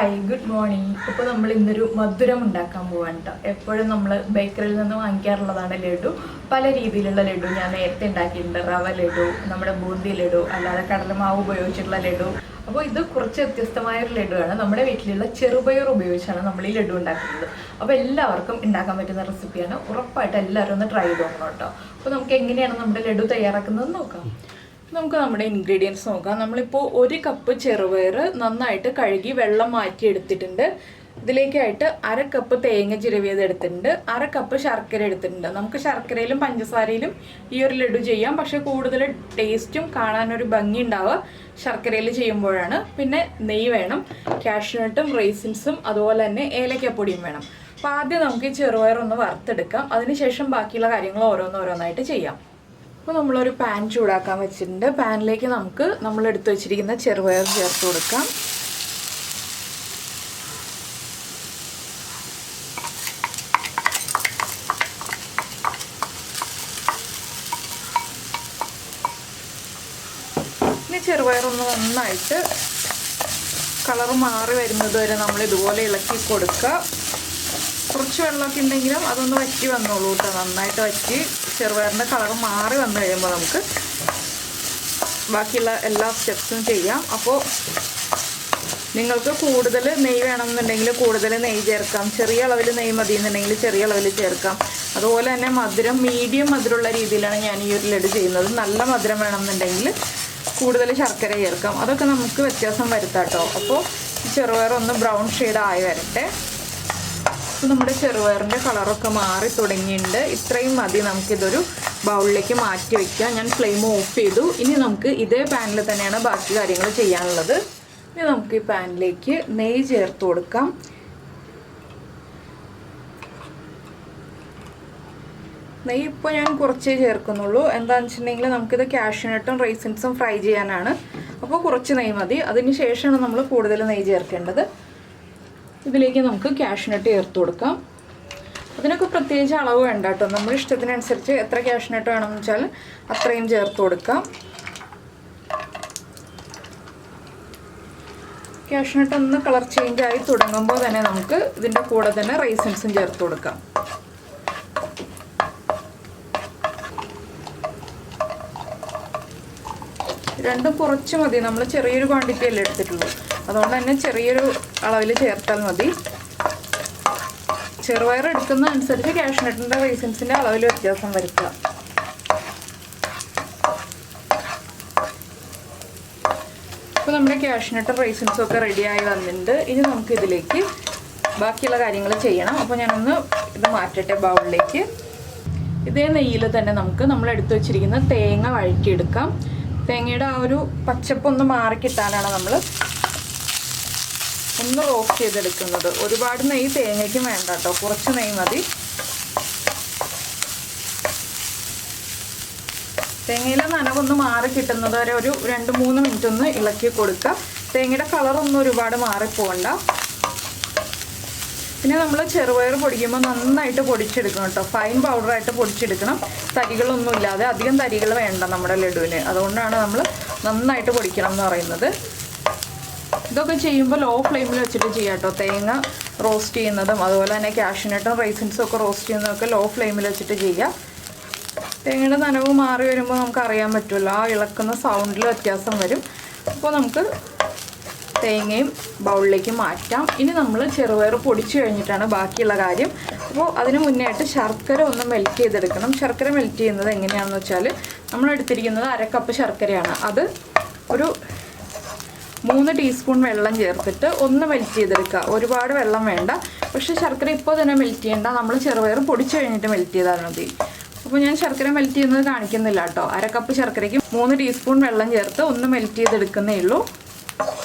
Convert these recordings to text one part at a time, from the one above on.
Hi good morning. ഇപ്പോൾ നമ്മൾ ഇന്നൊരു മധുരം ഉണ്ടാക്കാൻ പോവാണ് കേട്ടോ. എപ്പോഴും നമ്മൾ ബേക്കറിയിൽ നിന്ന് വാങ്ങിക്കാറുള്ളതാണ് ലഡു. പല രീതിയിലുള്ള ലഡു ഞാൻ നേരത്തെ ഉണ്ടാക്കിയിട്ടുണ്ട്. റവ ലഡു, നമ്മുടെ ബൂന്തി ലഡു, അല്ലാതെ കടലമാവ് ഉപയോഗിച്ചിട്ടുള്ള ലഡു. അപ്പോൾ ഇത് കുറച്ച് വ്യത്യസ്തമായൊരു ലഡുവാണ്. നമ്മുടെ വീട്ടിലുള്ള ചെറുപയർ ഉപയോഗിച്ചാണ് നമ്മൾ ഈ ലഡു ഉണ്ടാക്കുന്നത്. അപ്പോൾ എല്ലാവർക്കും ഉണ്ടാക്കാൻ പറ്റുന്ന റെസിപ്പിയാണ്. ഉറപ്പായിട്ട് എല്ലാവരും ഒന്ന് ട്രൈ ചെയ്ത് നോക്കണം കേട്ടോ. അപ്പോൾ നമുക്ക് എങ്ങനെയാണ് നമ്മുടെ ലഡു തയ്യാറാക്കുന്നത് നോക്കാം. നമുക്ക് നമ്മുടെ ഇൻഗ്രീഡിയൻസ് നോക്കാം. നമ്മളിപ്പോൾ 1 കപ്പ് ചെറുപയർ നന്നായിട്ട് കഴുകി വെള്ളം മാറ്റി എടുത്തിട്ടുണ്ട്. ഇതിലേക്കായിട്ട് 1/2 കപ്പ് തേങ്ങ ചിരവിയത് എടുത്തിട്ടുണ്ട്, 1/2 കപ്പ് ശർക്കര എടുത്തിട്ടുണ്ട്. നമുക്ക് ശർക്കരയിലും പഞ്ചസാരയിലും ഈ ഒരു ലഡു ചെയ്യാം, പക്ഷെ കൂടുതൽ ടേസ്റ്റും കാണാനൊരു ഭംഗി ഉണ്ടാവുക ശർക്കരയിൽ ചെയ്യുമ്പോഴാണ്. പിന്നെ നെയ്യ് വേണം, കാഷ്യൂനട്ടും റൈസിൻസും അതുപോലെ തന്നെ ഏലക്കപ്പൊടിയും വേണം. അപ്പോൾ ആദ്യം നമുക്ക് ഈ ചെറുപയർ ഒന്ന് വറുത്തെടുക്കാം, അതിനുശേഷം ബാക്കിയുള്ള കാര്യങ്ങൾ ഓരോന്നോരോന്നായിട്ട് ചെയ്യാം. അപ്പോൾ നമ്മളൊരു പാൻ ചൂടാക്കാൻ വെച്ചിട്ടുണ്ട്. പാനിലേക്ക് നമുക്ക് എടുത്ത് വെച്ചിരിക്കുന്ന ചെറുപയർ ചേർത്ത് കൊടുക്കാം. ഇനി ചെറുപയറൊന്ന് നന്നായിട്ട് കളർ മാറി വരുന്നത് വരെ നമ്മൾ ഇതുപോലെ ഇളക്കി കൊടുക്കുക. കുറച്ച് വെള്ളമൊക്കെ ഉണ്ടെങ്കിലും അതൊന്ന് വറ്റി വന്നോളൂ കേട്ടോ. നന്നായിട്ട് വറ്റി ചെറുപയറിൻ്റെ കളർ മാറി വന്നു കഴിയുമ്പോൾ നമുക്ക് ബാക്കിയുള്ള എല്ലാ സ്റ്റെപ്സും ചെയ്യാം. അപ്പോൾ നിങ്ങൾക്ക് കൂടുതൽ നെയ്യ് വേണമെന്നുണ്ടെങ്കിൽ കൂടുതൽ നെയ്യ് ചേർക്കാം, ചെറിയ അളവിൽ നെയ്യ് മതി എന്നുണ്ടെങ്കിൽ ചെറിയ അളവിൽ ചേർക്കാം. അതുപോലെ തന്നെ മധുരം മീഡിയം മധുരമുള്ള രീതിയിലാണ് ഞാൻ ഈ ഒരു ലഡു ചെയ്യുന്നത്. നല്ല മധുരം വേണമെന്നുണ്ടെങ്കിൽ കൂടുതൽ ശർക്കര ചേർക്കാം. അതൊക്കെ നമുക്ക് വ്യത്യാസം വരുത്താം കേട്ടോ. അപ്പോൾ ചെറുപയർ ഒന്ന് ബ്രൗൺ ഷെയ്ഡ് ആയി വരട്ടെ. അപ്പോൾ നമ്മുടെ ചെറുപയറിൻ്റെ കളറൊക്കെ മാറി തുടങ്ങിയിട്ടുണ്ട്. ഇത്രയും മതി, നമുക്കിതൊരു ബൗളിലേക്ക് മാറ്റി വയ്ക്കാം. ഞാൻ ഫ്ലെയിം ഓഫ് ചെയ്തു. ഇനി നമുക്ക് ഇതേ പാനിൽ തന്നെയാണ് ബാക്കി കാര്യങ്ങൾ ചെയ്യാനുള്ളത്. ഇനി നമുക്ക് ഈ പാനിലേക്ക് നെയ്യ് ചേർത്ത് കൊടുക്കാം. നെയ്യ് ഇപ്പോൾ ഞാൻ കുറച്ചേ ചേർക്കുന്നുള്ളൂ. എന്താണെന്ന് വെച്ചിട്ടുണ്ടെങ്കിൽ നമുക്കിത് കാഷ്യൂനട്ടും റൈസിൻസും ഫ്രൈ ചെയ്യാനാണ്. അപ്പോൾ കുറച്ച് നെയ്യ് മതി. അതിന് ശേഷമാണ് നമ്മൾ കൂടുതൽ നെയ്യ് ചേർക്കേണ്ടത്. ഇതിലേക്ക് നമുക്ക് കാഷ്യൂനട്ട് ചേർത്ത് കൊടുക്കാം. അതിനൊക്കെ പ്രത്യേകിച്ച് അളവ് വേണ്ട കേട്ടോ. നമ്മുടെ ഇഷ്ടത്തിനനുസരിച്ച് എത്ര കാഷ്യൂനട്ട് വേണമെന്ന് വെച്ചാൽ അത്രയും ചേർത്ത് കൊടുക്കാം. കാഷ്യൂനട്ട് ഒന്ന് കളർ ചേഞ്ച് ആയി തുടങ്ങുമ്പോൾ തന്നെ നമുക്ക് ഇതിൻ്റെ കൂടെ തന്നെ റൈസിൻസും ചേർത്ത് കൊടുക്കാം. രണ്ടും കുറച്ച് മതി, നമ്മൾ ചെറിയൊരു ക്വാണ്ടിറ്റി അല്ലേ എടുത്തിട്ടുള്ളൂ. അതുകൊണ്ട് തന്നെ ചെറിയൊരു അളവിൽ ചേർത്താൽ മതി. ചെറുപയർ എടുക്കുന്ന അനുസരിച്ച് കാഷ്യൂനട്ടിൻ്റെ റൈസിൻസിൻ്റെ അളവിൽ വ്യത്യാസം വരുത്തുക. ഇപ്പോൾ നമ്മുടെ കാഷ്യൂനട്ടും റൈസിൻസും ഒക്കെ റെഡിയായി വന്നിട്ടുണ്ട്. ഇനി നമുക്ക് ഇതിലേക്ക് ബാക്കിയുള്ള കാര്യങ്ങൾ ചെയ്യണം. അപ്പോൾ ഞാനൊന്ന് ഇത് മാറ്റട്ടെ ബൗളിലേക്ക്. ഇതേ നെയ്യിൽ തന്നെ നമുക്ക് നമ്മൾ എടുത്തു വെച്ചിരിക്കുന്ന തേങ്ങ വഴറ്റിയെടുക്കാം. തേങ്ങയുടെ ആ ഒരു പച്ചപ്പൊന്ന് മാറിക്കിട്ടാനാണ് നമ്മൾ ഒന്ന് റോസ്റ്റ് ചെയ്തെടുക്കുന്നത്. ഒരുപാട് നെയ്യ് തേങ്ങയ്ക്കും വേണ്ട കേട്ടോ, കുറച്ച് നെയ്യ് മതി. തേങ്ങയിലെ നനവൊന്ന് മാറി കിട്ടുന്നത് വരെ ഒരു 2-3 മിനിറ്റ് ഒന്ന് ഇളക്കി കൊടുക്കുക. തേങ്ങയുടെ കളറൊന്നും ഒരുപാട് മാറിപ്പോകണ്ട. പിന്നെ നമ്മൾ ചെറുപയർ പൊടിക്കുമ്പോൾ നന്നായിട്ട് പൊടിച്ചെടുക്കണം കേട്ടോ. ഫൈൻ പൗഡറായിട്ട് പൊടിച്ചെടുക്കണം, തരികളൊന്നും ഇല്ലാതെ. അധികം തരികൾ വേണ്ട നമ്മുടെ ലഡുവിന്. അതുകൊണ്ടാണ് നമ്മൾ നന്നായിട്ട് പൊടിക്കണം എന്ന് പറയുന്നത്. ഇതൊക്കെ ചെയ്യുമ്പോൾ ലോ ഫ്ലെയിമിൽ വെച്ചിട്ട് ചെയ്യാം കേട്ടോ. തേങ്ങ റോസ്റ്റ് ചെയ്യുന്നതും അതുപോലെ തന്നെ കാഷ്യൂനട്ടും റൈസിൻസും ഒക്കെ റോസ്റ്റ് ചെയ്യുന്നതൊക്കെ ലോ ഫ്ലെയിമിൽ വെച്ചിട്ട് ചെയ്യുക. തേങ്ങയുടെ നനവ് മാറി വരുമ്പോൾ നമുക്ക് അറിയാൻ പറ്റുമല്ലോ, ആ ഇളക്കുന്ന സൗണ്ടിൽ വ്യത്യാസം വരും. അപ്പോൾ നമുക്ക് തേങ്ങയും ബൗളിലേക്ക് മാറ്റാം. ഇനി നമ്മൾ ചെറുപയർ പൊടിച്ചു കഴിഞ്ഞിട്ടാണ് ബാക്കിയുള്ള കാര്യം. അപ്പോൾ അതിന് മുന്നേ ആയിട്ട് ശർക്കര ഒന്ന് മെൽറ്റ് ചെയ്തെടുക്കണം. ശർക്കര മെൽറ്റ് ചെയ്യുന്നത് എങ്ങനെയാണെന്ന് വെച്ചാൽ നമ്മൾ എടുത്തിരിക്കുന്നത് 1/2 കപ്പ് ശർക്കരയാണ്. അത് ഒരു 3 ടീസ്പൂൺ വെള്ളം ചേർത്തിട്ട് ഒന്ന് മെൽറ്റ് ചെയ്തെടുക്കുക. ഒരുപാട് വെള്ളം വേണ്ട. പക്ഷേ ശർക്കര ഇപ്പോൾ തന്നെ മെൽറ്റ് ചെയ്യേണ്ട, നമ്മൾ ചെറുപയർ പൊടിച്ചു കഴിഞ്ഞിട്ട് മെൽറ്റ് ചെയ്താൽ മതി. അപ്പോൾ ഞാൻ ശർക്കര മെൽറ്റ് ചെയ്യുന്നത് കാണിക്കുന്നില്ല കേട്ടോ. 1/2 കപ്പ് ശർക്കരയ്ക്ക് 3 ടീസ്പൂൺ വെള്ളം ചേർത്ത് ഒന്ന് മെൽറ്റ് ചെയ്തെടുക്കുന്നേ ഉള്ളൂ.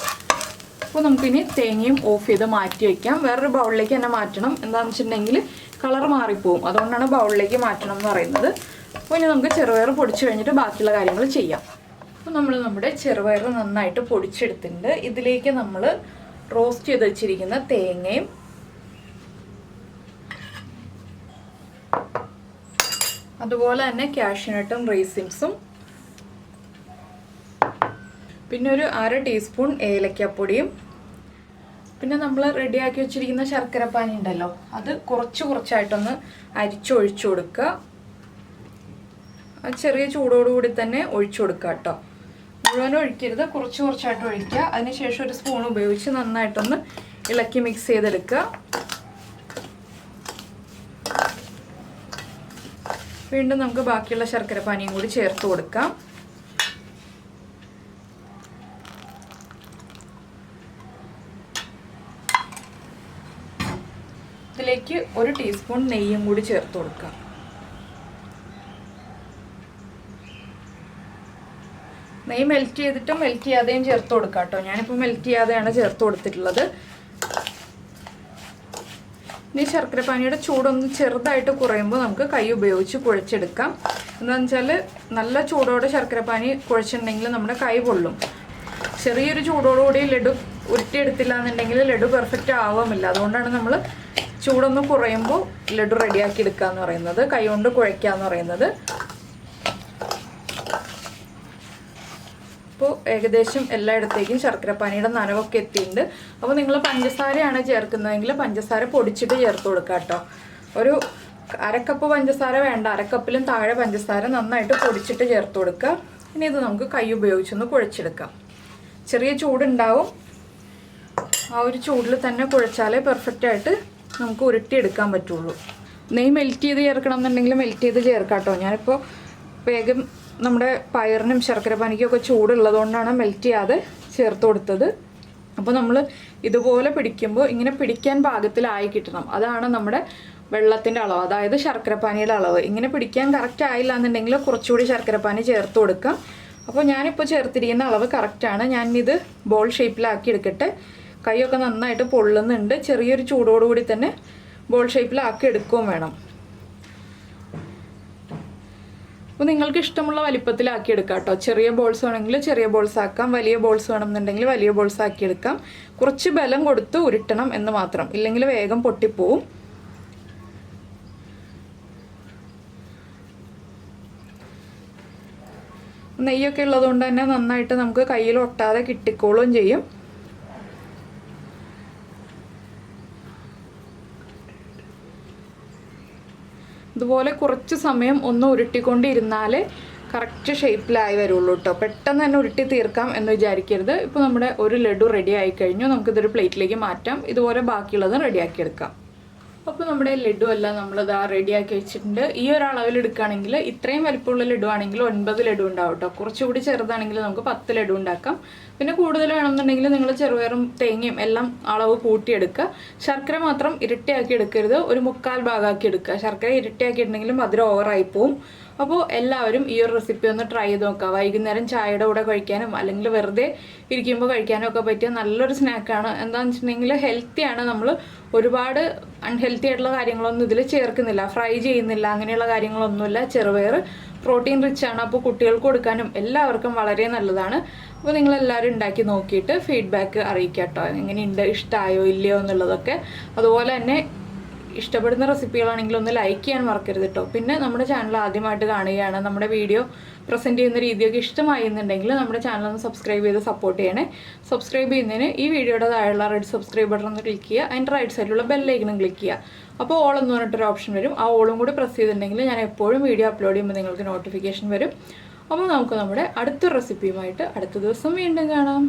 അപ്പോൾ നമുക്കിനി തേങ്ങയും ഓഫ് ചെയ്ത് മാറ്റി വയ്ക്കാം. വേറൊരു ബൗളിലേക്ക് തന്നെ മാറ്റണം. എന്താണെന്ന് വെച്ചിട്ടുണ്ടെങ്കിൽ കളർ മാറിപ്പോവും. അതുകൊണ്ടാണ് ബൗളിലേക്ക് മാറ്റണം എന്ന് പറയുന്നത്. അപ്പോൾ ഇനി നമുക്ക് ചെറുപയർ പൊടിച്ചു കഴിഞ്ഞിട്ട് ബാക്കിയുള്ള കാര്യങ്ങൾ ചെയ്യാം. അപ്പോൾ നമ്മൾ നമ്മുടെ ചെറുപയർ നന്നായിട്ട് പൊടിച്ചെടുത്തിട്ടുണ്ട്. ഇതിലേക്ക് നമ്മൾ റോസ്റ്റ് ചെയ്ത് വെച്ചിരിക്കുന്ന തേങ്ങയും അതുപോലെ തന്നെ കാഷ്യൂനട്ടും റൈസിൻസും പിന്നെ ഒരു 1/2 ടീസ്പൂൺ ഏലക്കപ്പൊടിയും പിന്നെ നമ്മൾ റെഡിയാക്കി വെച്ചിരിക്കുന്ന ശർക്കരപ്പാനി ഉണ്ടല്ലോ, അത് കുറച്ചായിട്ടൊന്ന് അരിച്ചൊഴിച്ചു കൊടുക്കുക. ചെറിയ ചൂടോടുകൂടി തന്നെ ഒഴിച്ചു കൊടുക്കുക കേട്ടോ. മുഴുവനും ഒഴിക്കരുത്, കുറച്ചായിട്ട് ഒഴിക്കുക. അതിനുശേഷം ഒരു സ്പൂൺ ഉപയോഗിച്ച് നന്നായിട്ടൊന്ന് ഇളക്കി മിക്സ് ചെയ്തെടുക്കുക. വീണ്ടും നമുക്ക് ബാക്കിയുള്ള ശർക്കരപ്പാനിയും കൂടി ചേർത്ത് കൊടുക്കാം. ഇതിലേക്ക് 1 ടീസ്പൂൺ നെയ്യും കൂടി ചേർത്ത് കൊടുക്കാം. നെയ്യ് മെൽറ്റ് ചെയ്തിട്ടും മെൽറ്റ് ചെയ്യാതെയും ചേർത്ത് കൊടുക്കാം കേട്ടോ. ഞാനിപ്പോൾ മെൽറ്റ് ചെയ്യാതെയാണ് ചേർത്ത് കൊടുത്തിട്ടുള്ളത്. ഇനി ശർക്കരപ്പാനിയുടെ ചൂടൊന്ന് ചെറുതായിട്ട് കുറയുമ്പോൾ നമുക്ക് കൈ ഉപയോഗിച്ച് കുഴച്ചെടുക്കാം. എന്താണെന്ന് വെച്ചാൽ നല്ല ചൂടോടെ ശർക്കരപ്പാനി കുഴച്ചിട്ടുണ്ടെങ്കിൽ നമ്മുടെ കൈ പൊള്ളും. ചെറിയൊരു ചൂടോടുകൂടി ലഡു ഉരുട്ടിയെടുത്തില്ല എന്നുണ്ടെങ്കിൽ ലഡു പെർഫെക്റ്റ് ആവുമില്ല. അതുകൊണ്ടാണ് നമ്മൾ ചൂടൊന്ന് കുറയുമ്പോൾ ലഡു റെഡിയാക്കി എടുക്കുക എന്ന് പറയുന്നത്, കൈ കൊണ്ട് കുഴയ്ക്കുക എന്ന് പറയുന്നത്. അപ്പോൾ ഏകദേശം എല്ലായിടത്തേക്കും ശർക്കരപ്പാനിയുടെ നനവൊക്കെ എത്തിയിട്ടുണ്ട്. അപ്പോൾ നിങ്ങൾ പഞ്ചസാരയാണ് ചേർക്കുന്നതെങ്കിൽ പഞ്ചസാര പൊടിച്ചിട്ട് ചേർത്ത് കൊടുക്കുക കേട്ടോ. ഒരു 1/2 കപ്പ് പഞ്ചസാര വേണ്ട, 1/2 കപ്പിലും താഴെ പഞ്ചസാര നന്നായിട്ട് പൊടിച്ചിട്ട് ചേർത്ത് കൊടുക്കുക. ഇനി ഇത് നമുക്ക് കൈ ഉപയോഗിച്ചൊന്ന് കുഴച്ചെടുക്കാം. ചെറിയ ചൂടുണ്ടാവും, ആ ഒരു ചൂടിൽ തന്നെ കുഴച്ചാലേ പെർഫെക്റ്റായിട്ട് നമുക്ക് ഉരുട്ടിയെടുക്കാൻ പറ്റുള്ളൂ. നെയ്യ് മെൽറ്റ് ചെയ്ത് ചേർക്കണം എന്നുണ്ടെങ്കിൽ മെൽറ്റ് ചെയ്ത് ചേർക്കാം കേട്ടോ. ഞാനിപ്പോൾ വേഗം നമ്മുടെ പയറിനും ശർക്കരപ്പാനിക്കൊക്കെ ചൂടുള്ളതുകൊണ്ടാണ് മെൽറ്റ് ചെയ്യാതെ ചേർത്ത് കൊടുത്തത്. അപ്പോൾ നമ്മൾ ഇതുപോലെ പിടിക്കുമ്പോൾ ഇങ്ങനെ പിടിക്കാൻ പാകത്തിലായി കിട്ടണം. അതാണ് നമ്മുടെ വെള്ളത്തിൻ്റെ അളവ്, അതായത് ശർക്കരപ്പാനിയുടെ അളവ്. ഇങ്ങനെ പിടിക്കാൻ കറക്റ്റ് ആയില്ല എന്നുണ്ടെങ്കിൽ കുറച്ചുകൂടി ശർക്കരപ്പാനി ചേർത്ത് കൊടുക്കാം. അപ്പോൾ ഞാനിപ്പോൾ ചേർത്തിരിക്കുന്ന അളവ് കറക്റ്റാണ്. ഞാനിത് ബോൾ ഷേപ്പിലാക്കി എടുക്കട്ടെ. കൈയൊക്കെ നന്നായിട്ട് പൊള്ളുന്നുണ്ട്. ചെറിയൊരു ചൂടോടുകൂടി തന്നെ ബോൾ ഷേപ്പിലാക്കി എടുക്കുകയും വേണം. അപ്പോൾ നിങ്ങൾക്ക് ഇഷ്ടമുള്ള വലിപ്പത്തിലാക്കി എടുക്കാം കേട്ടോ. ചെറിയ ബോൾസ് വേണമെങ്കിൽ ചെറിയ ബോൾസ് ആക്കാം, വലിയ ബോൾസ് വേണമെന്നുണ്ടെങ്കിൽ വലിയ ബോൾസ് ആക്കി എടുക്കാം. കുറച്ച് ബലം കൊടുത്ത് ഉരുട്ടണം എന്ന് മാത്രം, ഇല്ലെങ്കിൽ വേഗം പൊട്ടിപ്പോവും. നെയ്യൊക്കെ ഉള്ളതുകൊണ്ട് തന്നെ നന്നായിട്ട് നമുക്ക് കയ്യിൽ ഒട്ടാതെ കിട്ടിക്കോളുകയും ചെയ്യും. ഇതുപോലെ കുറച്ച് സമയം ഒന്ന് ഉരുട്ടിക്കൊണ്ടിരുന്നാലേ കറക്റ്റ് ഷേപ്പിലായി വരുള്ളൂ കേട്ടോ. പെട്ടെന്ന് തന്നെ ഉരുട്ടി തീർക്കാം എന്ന് വിചാരിക്കരുത്. ഇപ്പോൾ നമ്മുടെ ഒരു ലഡു റെഡി ആയി കഴിഞ്ഞു. നമുക്കിതൊരു പ്ലേറ്റിലേക്ക് മാറ്റാം. ഇതുപോലെ ബാക്കിയുള്ളത് റെഡിയാക്കി എടുക്കാം. അപ്പോൾ നമ്മുടെ ലഡു എല്ലാം നമ്മളിതാ റെഡിയാക്കി വെച്ചിട്ടുണ്ട്. ഈ ഒരു അളവിൽ എടുക്കുകയാണെങ്കിൽ ഇത്രയും വലിപ്പമുള്ള ലഡു ആണെങ്കിൽ 9 ലഡു ഉണ്ടാവും കേട്ടോ. കുറച്ചുകൂടി ചെറുതാണെങ്കിൽ നമുക്ക് 10 ലഡു ഉണ്ടാക്കാം. പിന്നെ കൂടുതൽ വേണമെന്നുണ്ടെങ്കിൽ നിങ്ങൾ ചെറുപയറും തേങ്ങയും എല്ലാം അളവ് കൂട്ടിയെടുക്കുക. ശർക്കര മാത്രം ഇരട്ടിയാക്കി എടുക്കരുത്, ഒരു 1/4 ഭാഗമാക്കി എടുക്കുക. ശർക്കര ഇരട്ടിയാക്കിയിട്ടുണ്ടെങ്കിലും മധുരം ഓവറായി പോവും. അപ്പോൾ എല്ലാവരും ഈ ഒരു റെസിപ്പി ഒന്ന് ട്രൈ ചെയ്ത് നോക്കുക. വൈകുന്നേരം ചായയുടെ കൂടെ കഴിക്കാനും അല്ലെങ്കിൽ വെറുതെ ഇരിക്കുമ്പോൾ കഴിക്കാനും ഒക്കെ പറ്റിയ നല്ലൊരു സ്നാക്കാണ്. എന്താണെന്ന് വെച്ചിട്ടുണ്ടെങ്കിൽ ഹെൽത്തിയാണ്. നമ്മൾ ഒരുപാട് അൺഹെൽത്തി ആയിട്ടുള്ള കാര്യങ്ങളൊന്നും ഇതിൽ ചേർക്കുന്നില്ല, ഫ്രൈ ചെയ്യുന്നില്ല, അങ്ങനെയുള്ള കാര്യങ്ങളൊന്നുമില്ല. ചെറുപയർ പ്രോട്ടീൻ റിച്ച് ആണ്. അപ്പോൾ കുട്ടികൾക്ക് കൊടുക്കാനും എല്ലാവർക്കും വളരെ നല്ലതാണ്. അപ്പോൾ നിങ്ങളെല്ലാവരും ഉണ്ടാക്കി നോക്കിയിട്ട് ഫീഡ്ബാക്ക് അറിയിക്കാം കേട്ടോ. എങ്ങനെയുണ്ട്, ഇഷ്ടമായോ ഇല്ലയോ എന്നുള്ളതൊക്കെ. അതുപോലെ തന്നെ ഇഷ്ടപ്പെടുന്ന റെസിപ്പികളാണെങ്കിൽ ഒന്ന് ലൈക്ക് ചെയ്യാൻ മറക്കരുത് കേട്ടോ. പിന്നെ നമ്മുടെ ചാനൽ ആദ്യമായിട്ട് കാണുകയാണ്, നമ്മുടെ വീഡിയോ പ്രസൻറ്റ് ചെയ്യുന്ന രീതിയൊക്കെ ഇഷ്ടമായി എന്നുണ്ടെങ്കിൽ നമ്മുടെ ചാനൽ ഒന്ന് സബ്സ്ക്രൈബ് ചെയ്ത് സപ്പോർട്ട് ചെയ്യണേ. സബ്സ്ക്രൈബ് ചെയ്യുന്നതിന് ഈ വീഡിയോയുടെ താഴെയുള്ള റെഡ് സബ്സ്ക്രൈബ് ബട്ടൺ ഒന്ന് ക്ലിക്ക് ചെയ്യുക. അതിൻ്റെ റൈറ്റ് സൈഡിലുള്ള ബെല്ലൈക്കണും ക്ലിക്ക് ചെയ്യുക. അപ്പോൾ ഓൾ എന്ന് പറഞ്ഞിട്ടൊരു ഓപ്ഷൻ വരും. ആ ഓളും കൂടി പ്രസ് ചെയ്തിട്ടുണ്ടെങ്കിൽ ഞാൻ എപ്പോഴും വീഡിയോ അപ്ലോഡ് ചെയ്യുമ്പോൾ നിങ്ങൾക്ക് നോട്ടിഫിക്കേഷൻ വരും. അപ്പോൾ നമുക്ക് നമ്മുടെ അടുത്ത റെസിപ്പിയുമായിട്ട് അടുത്ത ദിവസം വീണ്ടും കാണാം.